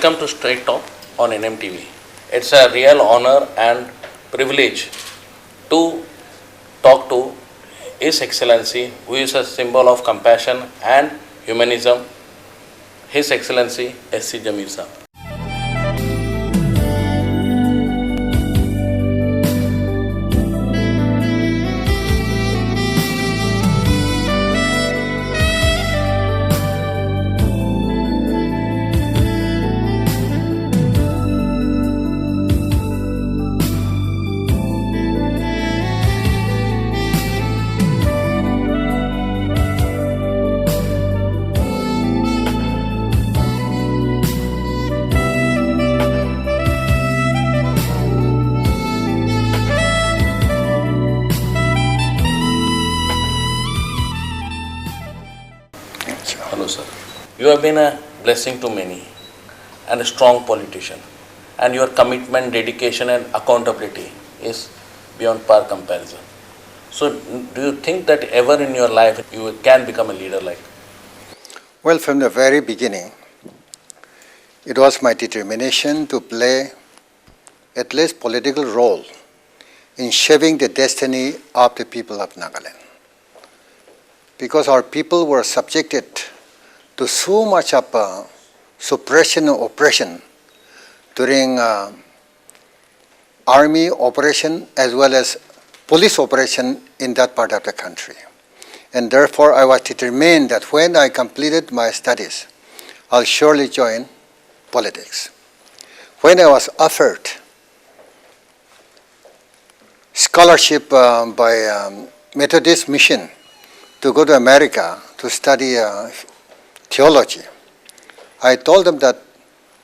welcome to Straight Talk on NMTV. It's a real honor and privilege to talk to His Excellency, who is a symbol of compassion and humanism, His Excellency S.C. Jamir sir. Hello sir. You have been a blessing to many and a strong politician, and your commitment, dedication and accountability is beyond par comparison. So do you think that ever in your life you can become a leader like? Well, from the very beginning, it was my determination to play at least political role in shaping the destiny of the people of Nagaland. Because our people were subjected to so much of suppression and oppression during army operation as well as police operation in that part of the country. And therefore, I was determined that when I completed my studies, I'll surely join politics. When I was offered scholarship by Methodist Mission to go to America to study theology, I told them that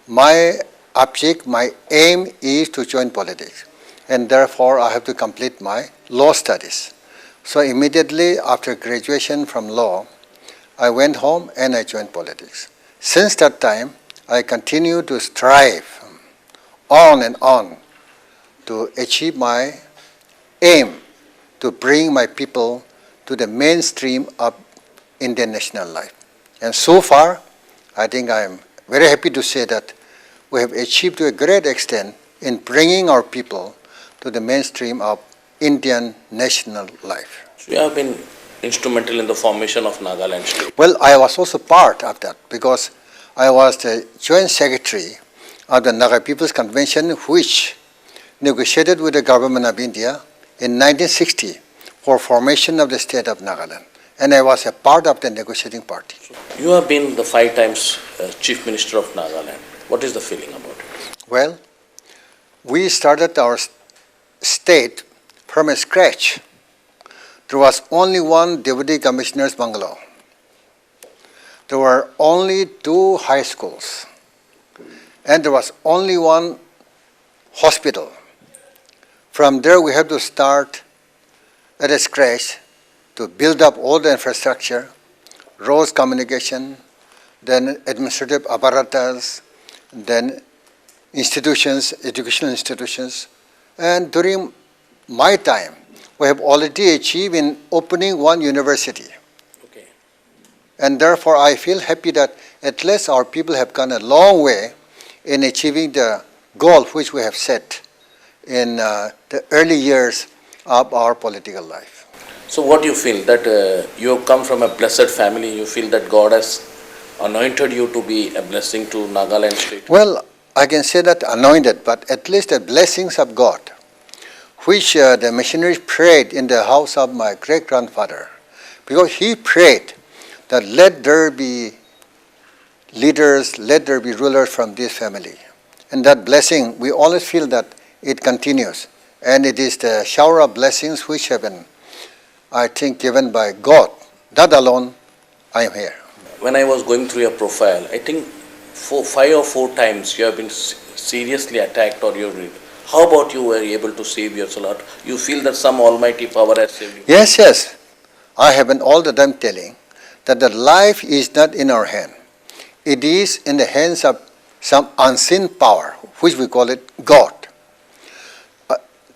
my object, my aim is to join politics, and therefore I have to complete my law studies. So immediately after graduation from law, I went home and I joined politics. Since that time, I continue to strive on and on to achieve my aim to bring my people to the mainstream of Indian national life. And so far, I think I am very happy to say that we have achieved to a great extent in bringing our people to the mainstream of Indian national life. So you have been instrumental in the formation of Nagaland state. Well, I was also part of that because I was the Joint Secretary of the Naga People's Convention, which negotiated with the government of India in 1960 for formation of the state of Nagaland. And I was a part of the negotiating party. You have been the 5 times Chief Minister of Nagaland. What is the feeling about it? Well, we started our state from a scratch. There was only one Deputy Commissioner's bungalow. There were only 2 high schools. And there was only one hospital. From there we had to start at a scratch to build up all the infrastructure, roads, communication, then administrative apparatus, then institutions, educational institutions. And during my time, we have already achieved in opening 1 university. Okay. And therefore, I feel happy that at least our people have gone a long way in achieving the goal which we have set in the early years of our political life. So what do you feel? That you have come from a blessed family, you feel that God has anointed you to be a blessing to Nagaland state? Well, I can say that anointed, but at least the blessings of God, which the missionaries prayed in the house of my great-grandfather, because he prayed that let there be leaders, let there be rulers from this family. And that blessing, we always feel that it continues. And it is the shower of blessings which have been, I think, given by God. That alone, I am here. When I was going through your profile, I think 5 or 4 times you have been seriously attacked or you're... How about you were able to save yourself? You feel that some almighty power has saved you? Yes, yes. I have been all the time telling that the life is not in our hand. It is in the hands of some unseen power, which we call it God.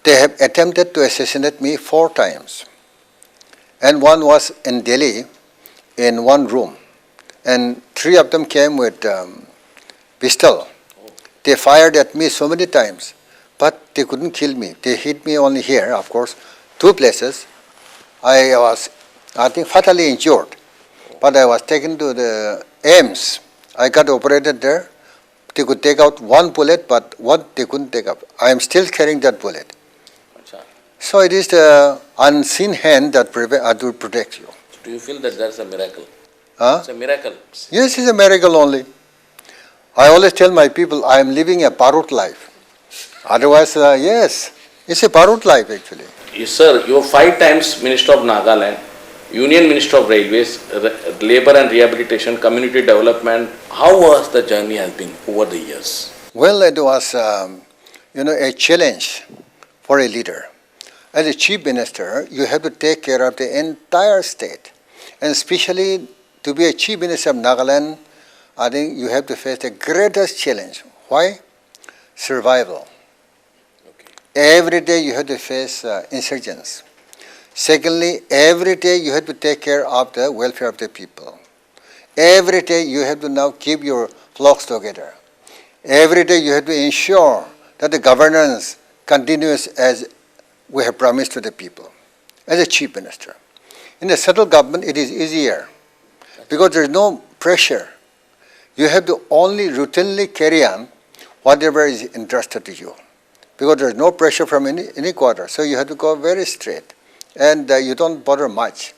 They have attempted to assassinate me 4 times. And one was in Delhi, in one room. And 3 of them came with pistol. They fired at me so many times, but they couldn't kill me. They hit me only here, of course, 2 places. I was, I think, fatally injured, but I was taken to the AIMS. I got operated there. They could take out 1 bullet, but what they couldn't take out. I am still carrying that bullet. So it is the unseen hand that will protect you. Do you feel that that's a miracle? Huh? It's a miracle. Yes, it's a miracle only. I always tell my people I am living a Parut life. Otherwise, yes, it's a Parut life actually. Yes, sir, you are 5 times Minister of Nagaland, Union Minister of Railways, Labour and Rehabilitation, Community Development. How was the journey has been over the years? Well, it was, a challenge for a leader. As a chief minister, you have to take care of the entire state. And especially to be a chief minister of Nagaland, I think you have to face the greatest challenge. Why? Survival. Okay. Every day you have to face insurgents. Secondly, every day you have to take care of the welfare of the people. Every day you have to now keep your flocks together. Every day you have to ensure that the governance continues as we have promised to the people, as a chief minister. In the central government, it is easier because there is no pressure. You have to only routinely carry on whatever is entrusted to you because there is no pressure from any quarter. So you have to go very straight and you don't bother much.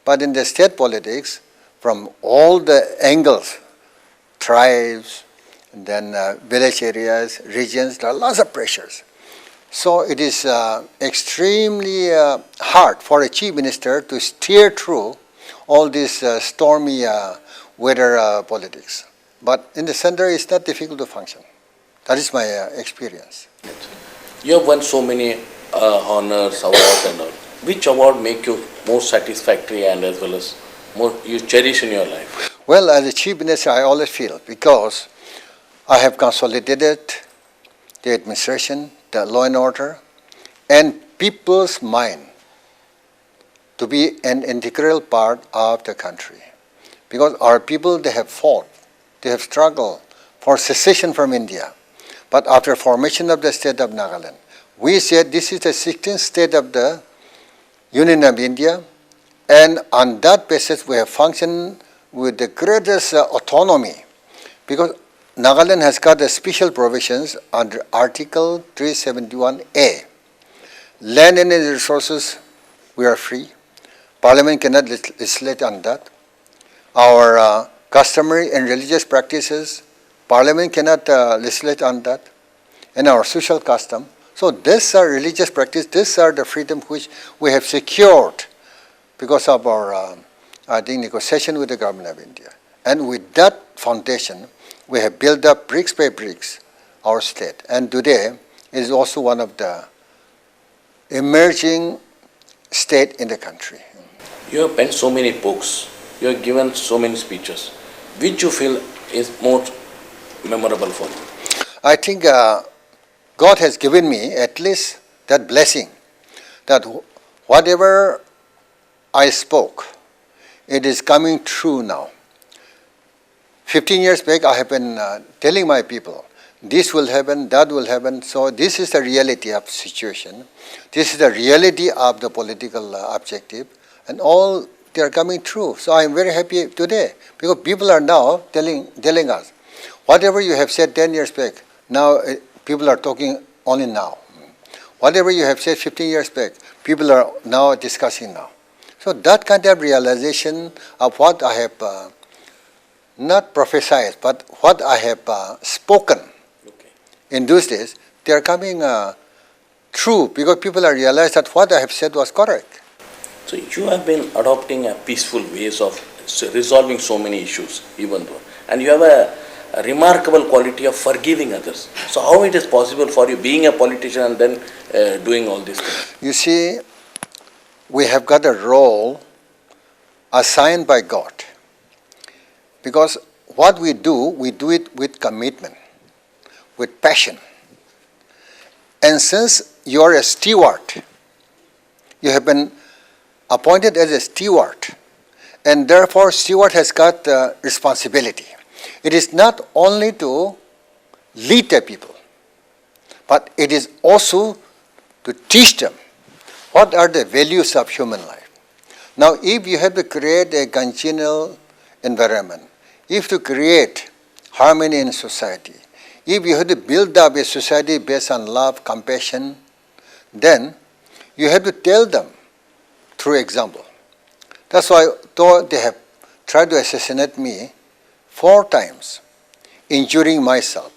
But in the state politics, from all the angles, tribes, and then village areas, regions, there are lots of pressures. So it is extremely hard for a chief minister to steer through all this stormy weather politics. But in the center, it's not difficult to function. That is my experience. You have won so many honors, awards and all. Which award make you most satisfactory and as well as more you cherish in your life? Well, as a chief minister, I always feel because I have consolidated the administration, the law and order, and people's mind to be an integral part of the country. Because our people, they have fought, they have struggled for secession from India. But after formation of the state of Nagaland, we said this is the 16th state of the Union of India, and on that basis we have functioned with the greatest autonomy because Nagaland has got the special provisions under Article 371A. Land and resources, we are free. Parliament cannot legislate on that. Our customary and religious practices, Parliament cannot legislate on that. And our social custom. So these are religious practice, these are the freedom which we have secured because of our negotiation with the government of India. And with that foundation, we have built up bricks by bricks our state. And today is also one of the emerging state in the country. You have penned so many books, you have given so many speeches. Which you feel is more memorable for you? I think God has given me at least that blessing that whatever I spoke, it is coming true now. 15 years back, I have been telling my people, this will happen, that will happen. So this is the reality of the situation. This is the reality of the political objective. And all they are coming true. So I am very happy today because people are now telling us, whatever you have said 10 years back, now people are talking only now. Whatever you have said 15 years back, people are now discussing now. So that kind of realization of what I have not prophesied, but what I have spoken in those days, they are coming true because people are realized that what I have said was correct. So you have been adopting a peaceful ways of resolving so many issues, even though, and you have a remarkable quality of forgiving others. So how it is possible for you being a politician and then doing all these things? You see, we have got a role assigned by God. Because what we do it with commitment, with passion. And since you are a steward, you have been appointed as a steward, and therefore steward has got responsibility. It is not only to lead the people, but it is also to teach them what are the values of human life. Now, if you have to create a congenial environment, if to create harmony in society, if you have to build up a society based on love, compassion, then you have to tell them through example. That's why though they have tried to assassinate me 4 times, injuring myself,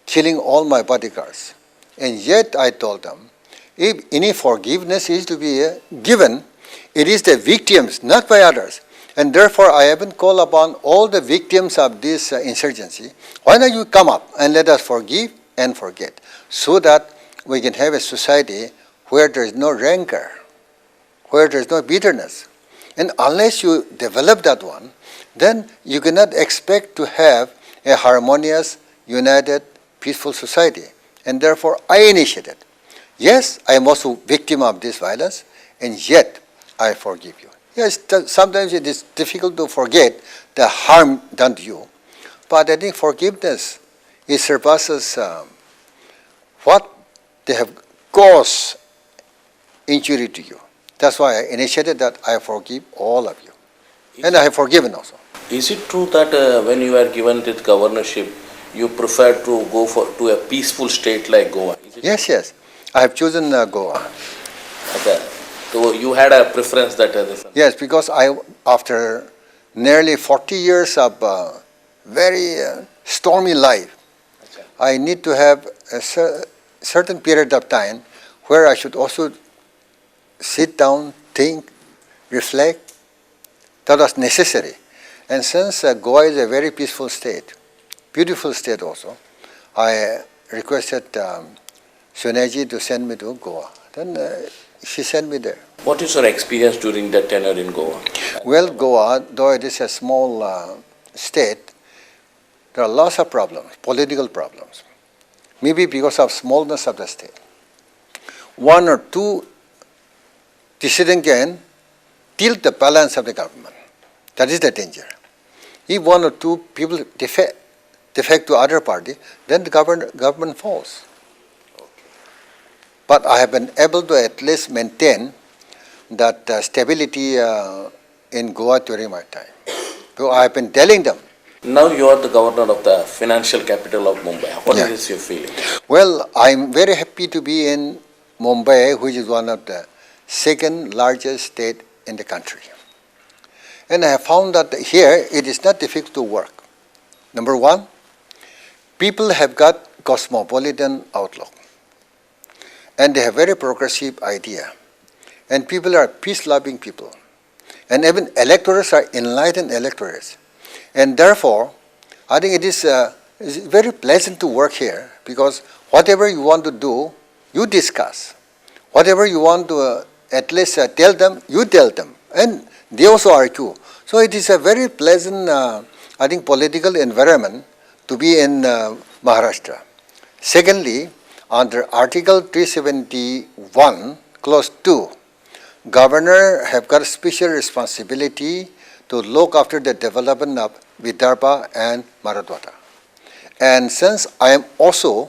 killing all my bodyguards, and yet I told them, if any forgiveness is to be given, it is the victims, not by others. And therefore, I haven't called upon all the victims of this insurgency. Why don't you come up and let us forgive and forget, so that we can have a society where there is no rancor, where there is no bitterness. And unless you develop that one, then you cannot expect to have a harmonious, united, peaceful society. And therefore, I initiated. Yes, I am also victim of this violence, and yet I forgive you. Yes, sometimes it is difficult to forget the harm done to you, but I think forgiveness, it surpasses what they have caused injury to you. That's why I initiated that I forgive all of you. And I have forgiven also. Is it true that when you are given this governorship, you prefer to go to a peaceful state like Goa? Yes, yes. I have chosen Goa. Okay. So you had a preference that Yes, because after nearly 40 years of very stormy life, okay, I need to have a certain period of time where I should also sit down, think, reflect. That was necessary. And since Goa is a very peaceful state, beautiful state also, I requested Suneji to send me to Goa. Then she sent me there. What is your experience during that tenure in Goa? Well, Goa, though it is a small state, there are lots of problems, political problems. Maybe because of smallness of the state. 1 or 2 dissidents can tilt the balance of the government. That is the danger. If 1 or 2 people defect to other party, then the government falls. But I have been able to at least maintain that stability in Goa during my time. So I have been telling them. Now you are the governor of the financial capital of Mumbai. What is your feeling? Well, I'm very happy to be in Mumbai, which is one of the 2nd largest state in the country. And I have found that here it is not difficult to work. Number 1, people have got cosmopolitan outlook. And they have very progressive idea. And people are peace-loving people. And even electors are enlightened electors. And therefore, I think it is very pleasant to work here, because whatever you want to do, you discuss. Whatever you want to at least tell them, you tell them. And they also argue. So it is a very pleasant, I think, political environment to be in Maharashtra. Secondly, under Article 371, Clause 2, Governor have got a special responsibility to look after the development of Vidarbha and Marathwada. And since I am also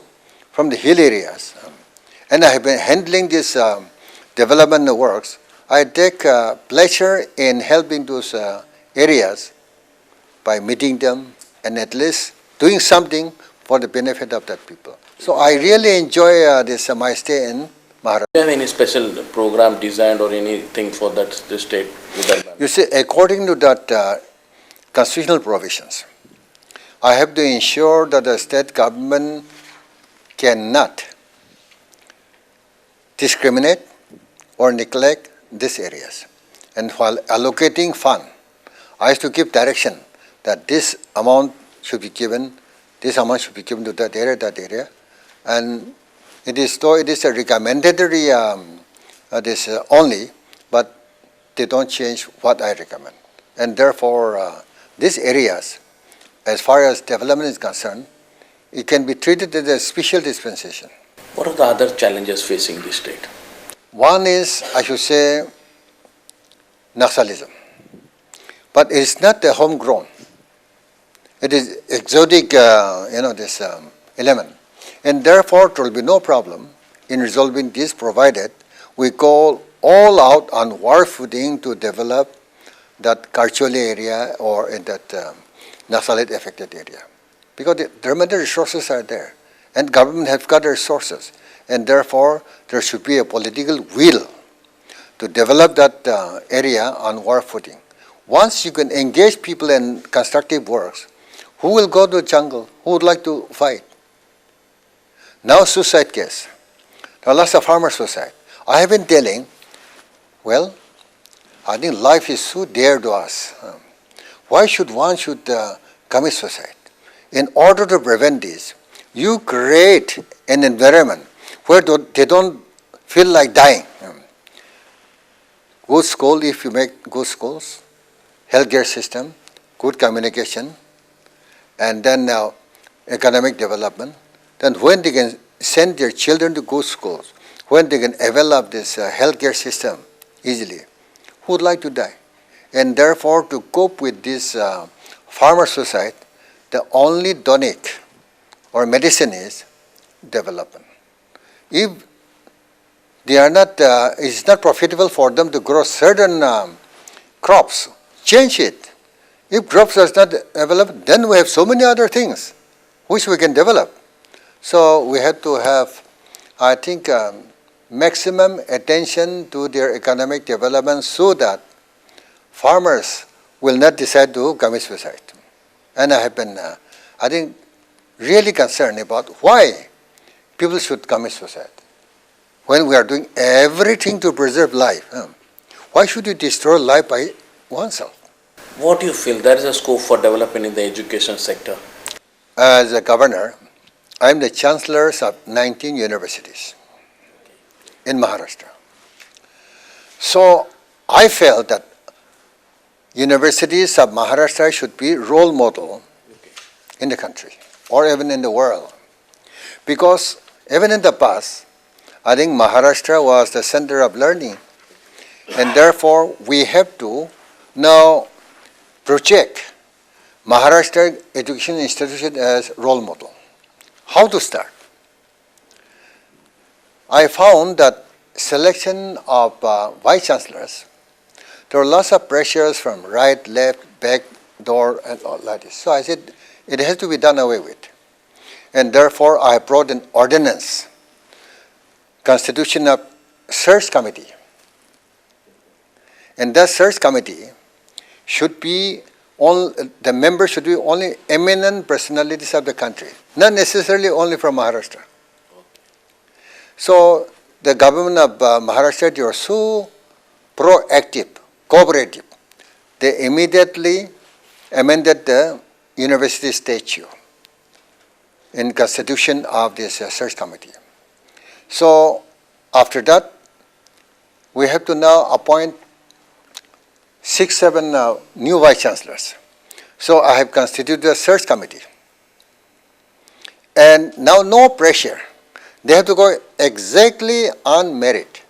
from the hill areas, and I have been handling this development works, I take pleasure in helping those areas by meeting them and at least doing something for the benefit of that people. So I really enjoy my stay in Maharashtra. Do you have any special program designed or anything for that the state? You see, according to that constitutional provisions, I have to ensure that the state government cannot discriminate or neglect these areas. And while allocating fund, I have to give direction that this amount should be given, this amount should be given to that area. And it is though it is a recommendatory only, but they don't change what I recommend. And therefore, these areas, as far as development is concerned, it can be treated as a special dispensation. What are the other challenges facing the state? One is, I should say, Naxalism. But it is not homegrown. It is exotic, this element. And therefore, there will be no problem in resolving this provided we go all out on war footing to develop that Karcholi area or in that Naxalite affected area. Because the limited resources are there and government have got the resources, and therefore there should be a political will to develop that area on war footing. Once you can engage people in constructive works, who will go to the jungle? Who would like to fight? Now suicide case. There are lots of farmer suicide. I have been telling, well, I think life is so dear to us. Why should one commit suicide? In order to prevent this, you create an environment where they don't feel like dying. Good school, if you make good schools, healthcare system, good communication, and then now economic development, then when they can send their children to good schools, when they can develop this healthcare system easily, who would like to die? And therefore, to cope with this farmer suicide, the only tonic or medicine is development. If they are not, it's not profitable for them to grow certain crops, change it. If crops does not develop, then we have so many other things which we can develop. So we have to have, I think, maximum attention to their economic development so that farmers will not decide to commit suicide. And I have been, I think, really concerned about why people should commit suicide. When we are doing everything to preserve life, why should you destroy life by oneself? What do you feel there is a scope for development in the education sector? As a governor, I am the chancellors of 19 universities in Maharashtra. So I felt that universities of Maharashtra should be role model in the country or even in the world. Because even in the past, I think Maharashtra was the center of learning. And therefore, we have to now project Maharashtra education institution as role model. How to start? I found that selection of vice chancellors, there are lots of pressures from right, left, back, door, and all like this. So I said, it has to be done away with. And therefore, I brought an ordinance, constitution of search committee. And that search committee should be, the members should be only eminent personalities of the country, not necessarily only from Maharashtra. So the government of Maharashtra, they are so proactive, cooperative. They immediately amended the university statute in constitution of this search committee. So after that, we have to now appoint 6-7 new vice chancellors. So I have constituted a search committee. And now no pressure. They have to go exactly on merit.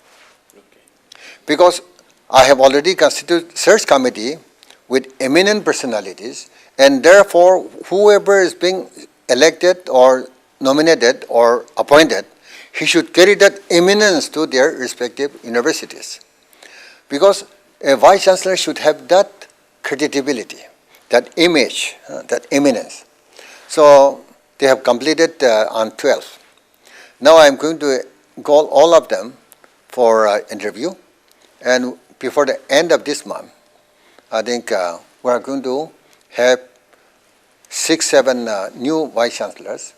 Because I have already constituted search committee with eminent personalities, and therefore whoever is being elected or nominated or appointed, he should carry that eminence to their respective universities. Because a vice chancellor should have that credibility, that image, that eminence. So they have completed on 12th. Now I am going to call all of them for interview, and before the end of this month, I think we are going to have 6-7 new vice chancellors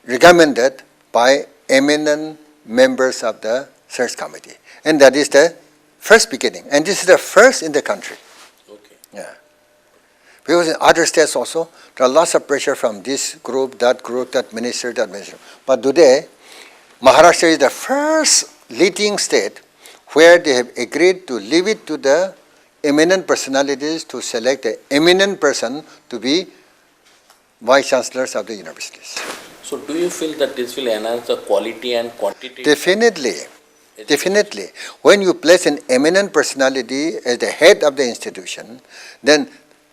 recommended by eminent members of the search committee. And that is the first beginning. And this is the first in the country. Okay. Yeah. Because in other states also, there are lots of pressure from this group, that minister, that minister. But today, Maharashtra is the first leading state where they have agreed to leave it to the eminent personalities to select an eminent person to be vice chancellors of the universities. So do you feel that this will enhance the quality and quantity? Definitely. Definitely. When you place an eminent personality as the head of the institution, then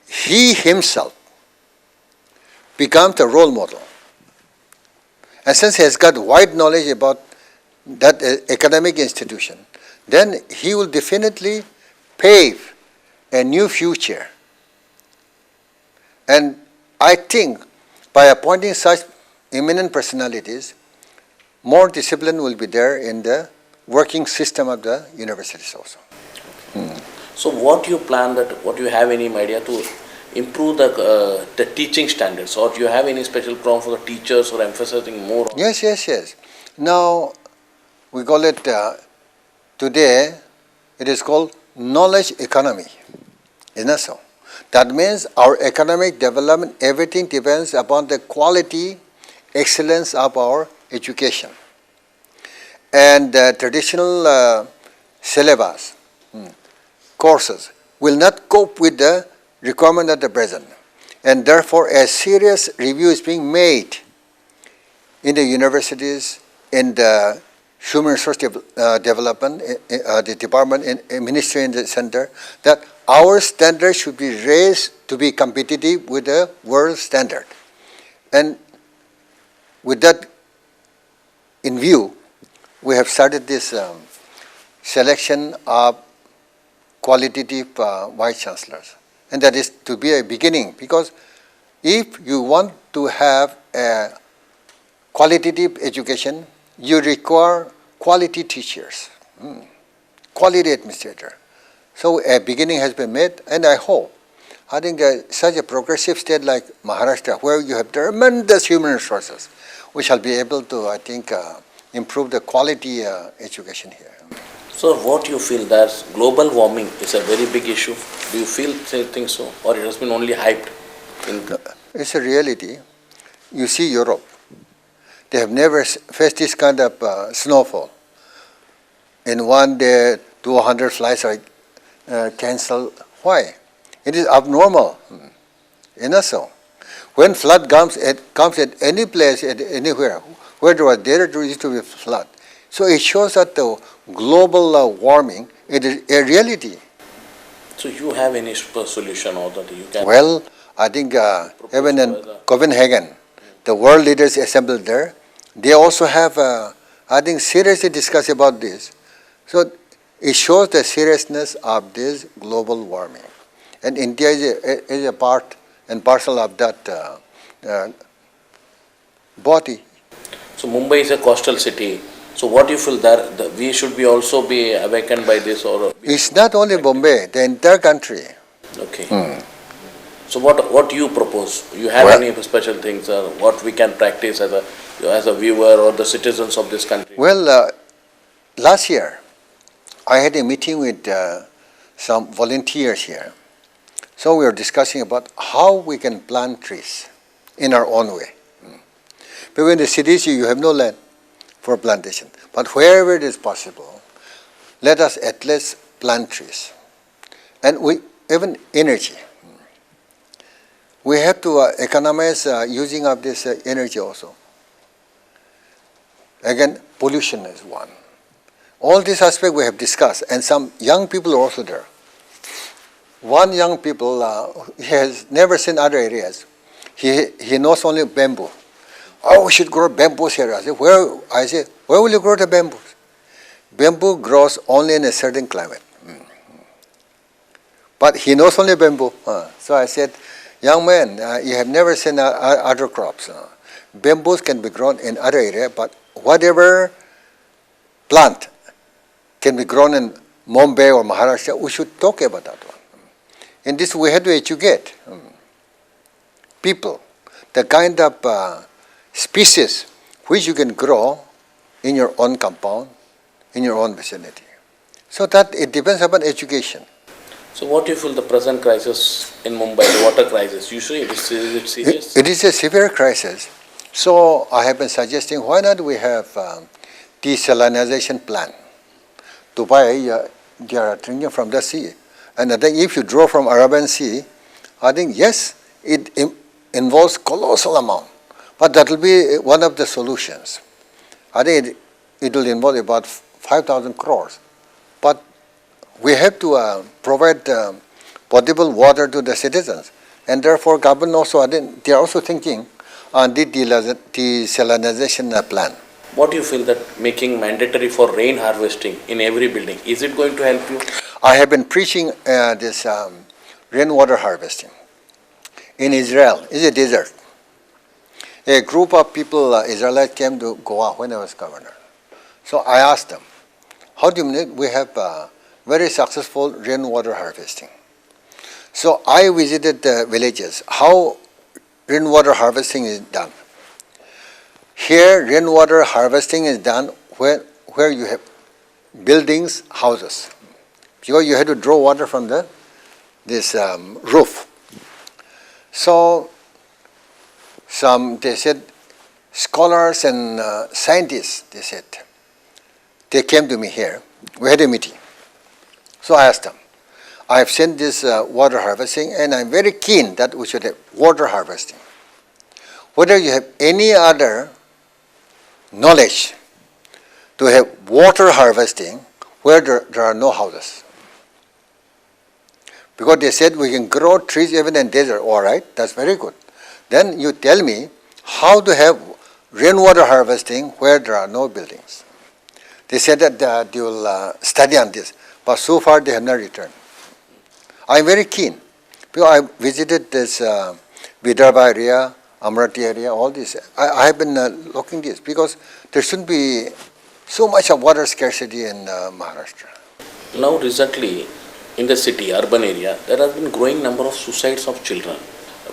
he himself becomes the role model. And since he has got wide knowledge about that academic institution, then he will definitely pave a new future. And I think by appointing such eminent personalities, more discipline will be there in the working system of the universities also. So what you plan what you have any idea to improve the teaching standards, or do you have any special program for the teachers or emphasizing more on? Yes. Now, we call it, today, it is called knowledge economy. Isn't that so? That means our economic development, everything depends upon the quality, excellence of our education. And the traditional syllabus, courses, will not cope with the requirement of the present. And therefore, a serious review is being made in the universities, in the human resource development, the department, ministry in the center, that our standards should be raised to be competitive with the world standard. And with that in view, we have started this selection of qualitative vice chancellors. And that is to be a beginning, because if you want to have a qualitative education, you require quality teachers, quality administrator. So a beginning has been made, and I think such a progressive state like Maharashtra, where you have tremendous human resources, we shall be able to, I think, improve the quality education here. So what you feel that global warming is a very big issue? Do you think so, or it has been only hyped? It's a reality. You see Europe, they have never faced this kind of snowfall. In one day, 200 flights are cancelled. Why? It is abnormal. So, when flood comes at any place, at anywhere, where there used to be flood. So it shows that the global warming, it is a reality. So you have any solution or that you can? Well, I think even in Copenhagen, the world leaders assembled there. They also have, I think, seriously discussed about this. So it shows the seriousness of this global warming. And India is a part and parcel of that body. So Mumbai is a coastal city. So what do you feel that we should be also be awakened by this, or? It's not only Bombay, the entire country. Okay. So what do you propose? You have any special things, or what we can practice as a viewer or the citizens of this country? Well, last year, I had a meeting with some volunteers here. So we were discussing about how we can plant trees in our own way. But in the cities, you have no land for plantation. But wherever it is possible, let us at least plant trees. And even energy. We have to economize using of this energy also. Again, pollution is one. All these aspects we have discussed, and some young people are also there. One young people, he has never seen other areas. He knows only bamboo. Oh, we should grow bamboos here. I say, where will you grow the bamboos? Bamboo grows only in a certain climate. But he knows only bamboo. So I said, young man, you have never seen other crops. Bamboos can be grown in other areas, but whatever plant can be grown in Mumbai or Maharashtra, we should talk about that one. In this, we have to educate people, the kind of species which you can grow in your own compound, in your own vicinity. So that it depends upon education. So what do you feel the present crisis in Mumbai, the water crisis? Usually is it serious? It is a severe crisis. So I have been suggesting, why not we have desalinization plant. Dubai, they are drinking from the sea. And I think if you draw from Arabian Sea, I think yes, it involves colossal amount. But that will be one of the solutions. I think it will involve about 5,000 crores. But we have to provide potable water to the citizens. And therefore, government also, I think they are also thinking on the desalinization plan. What do you feel that making mandatory for rain harvesting in every building, is it going to help you? I have been preaching this rainwater harvesting. In Israel, it's a desert. A group of people, Israelites, came to Goa when I was governor. So I asked them, how do you mean we have very successful rainwater harvesting? So I visited the villages, how rainwater harvesting is done. Here, rainwater harvesting is done where you have buildings, houses. Because you have to draw water from this roof. So they said, scholars and scientists, they said, they came to me here. We had a meeting. So I asked them, I have seen this water harvesting and I'm very keen that we should have water harvesting. Whether you have any other knowledge to have water harvesting where there are no houses. Because they said we can grow trees even in desert. All right, that's very good. Then you tell me how to have rainwater harvesting where there are no buildings. They said that they will study on this, but so far they have not returned. I'm very keen because I visited this Vidarbha area, Amrati area, all this. I have been looking this because there shouldn't be so much of water scarcity in Maharashtra. Now recently, in the city, urban area, there has been growing number of suicides of children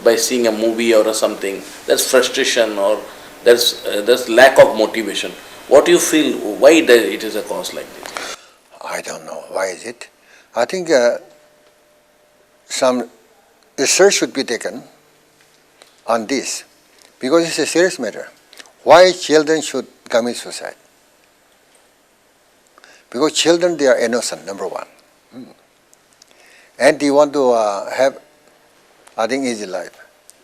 by seeing a movie or something. There's frustration or there's lack of motivation. What do you feel? Why it is a cause like this? I don't know. Why is it? I think some research should be taken on this because it's a serious matter. Why children should commit suicide? Because children, they are innocent, number one. And they want to have, I think, easy life.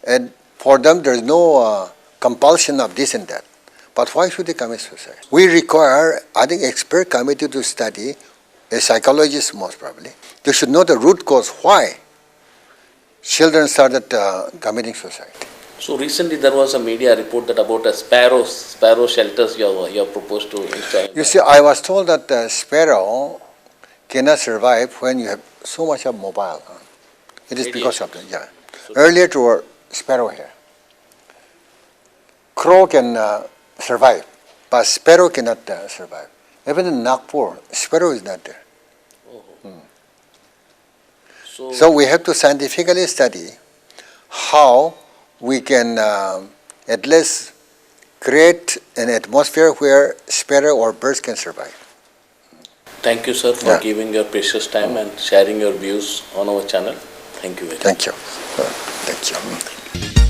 And for them, there is no compulsion of this and that. But why should they commit suicide? We require, I think, expert committee to study, a psychologist most probably. They should know the root cause why children started committing suicide. So recently there was a media report that about a sparrow shelters you have proposed to install. You see, I was told that sparrow cannot survive when you have so much of mobile. It is because of that, yeah. Earlier there were sparrow here. Crow can survive, but sparrow cannot survive. Even in Nagpur, sparrow is not there. So we have to scientifically study how we can at least create an atmosphere where sparrow or birds can survive. Thank you, sir, for giving your precious time and sharing your views on our channel. Thank you very much. Thank you. Thank you.